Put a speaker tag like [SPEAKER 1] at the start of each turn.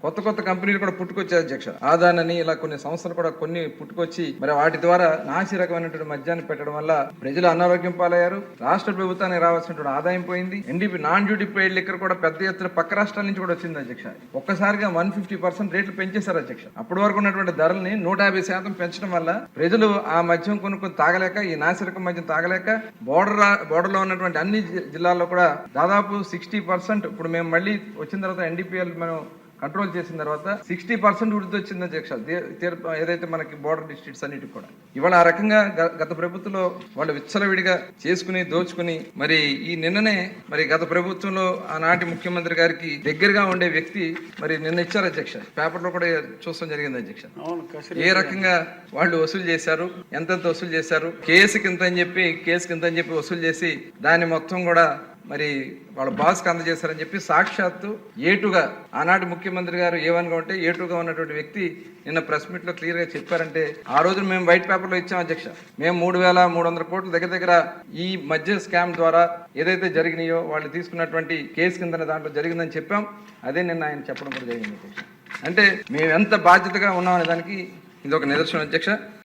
[SPEAKER 1] కొత్త కొత్త కంపెనీలు కూడా పుట్టుకొచ్చాయి అధ్యక్ష. ఆదాన్ అని ఇలా కొన్ని సంస్థలు కూడా కొన్ని పుట్టుకొచ్చి మరి వాటి ద్వారా నాసి రకమైనటువంటి మద్యాన్ని పెట్టడం వల్ల ప్రజలు అనారోగ్యం పాలయ్యారు. రాష్ట్ర ప్రభుత్వానికి రావాల్సినటువంటి ఆదాయం పోయింది. NDP non duty paid liquor కూడా పెద్ద ఎత్తున పక్క రాష్ట్రాల నుంచి కూడా వచ్చింది అధ్యక్ష. ఒక్కసారిగా 150% రేట్లు పెంచేశారు అధ్యక్ష. అప్పటి వరకు ఉన్నటువంటి ధరల్ని 150% పెంచడం వల్ల ప్రజలు ఆ మద్యం కొనుక్కొని తాగలేక, ఈ నాసిరకం మద్యం తాగలేక బోర్డర్ లో ఉన్నటువంటి అన్ని జిల్లాల్లో కూడా దాదాపు 60% ఇప్పుడు మేము మళ్ళీ వచ్చిన తర్వాత ఎన్డీపీఎల్ మనం కంట్రోల్ చేసిన తర్వాత 60% వృద్ధి వచ్చింది అధ్యక్ష. ఏదైతే మనకి బోర్డర్ డిస్ట్రిక్ట్స్ అన్నిటికి కూడా ఇవాళ ఆ రకంగా గత ప్రభుత్వంలో వాళ్ళు విచ్చలవిడిగా చేసుకుని దోచుకుని మరి ఈ నిన్ననే మరి గత ప్రభుత్వంలో ఆనాటి ముఖ్యమంత్రి గారికి దగ్గరగా ఉండే వ్యక్తి మరి నిన్న ఇచ్చారు అధ్యక్ష. పేపర్లో కూడా చూడడం జరిగింది అధ్యక్ష. ఏ రకంగా వాళ్ళు వసూలు చేశారు, ఎంతెంత వసూలు చేశారు, కేసుకి ఇంత అని చెప్పి వసూలు చేసి దాన్ని మొత్తం కూడా మరి వాళ్ళ బాస్కి అందజేశారని చెప్పి సాక్షాత్తు ఏటుగా ఆనాటి ముఖ్యమంత్రి గారు ఏవన్గా ఉంటే ఏటుగా ఉన్నటువంటి వ్యక్తి నిన్న ప్రెస్ మీట్ లో క్లియర్ గా చెప్పారంటే ఆ రోజు మేము వైట్ పేపర్ లో ఇచ్చాం అధ్యక్ష. మేము 3,300 కోట్ల దగ్గర ఈ మధ్య స్కామ్ ద్వారా ఏదైతే జరిగినాయో వాళ్ళు తీసుకున్నటువంటి కేసు కింద దాంట్లో జరిగిందని చెప్పాం. అదే నిన్న ఆయన చెప్పడం కూడా జరిగింది అధ్యక్ష. అంటే మేము ఎంత బాధ్యతగా ఉన్నామనే దానికి ఇది ఒక నిదర్శనం అధ్యక్ష.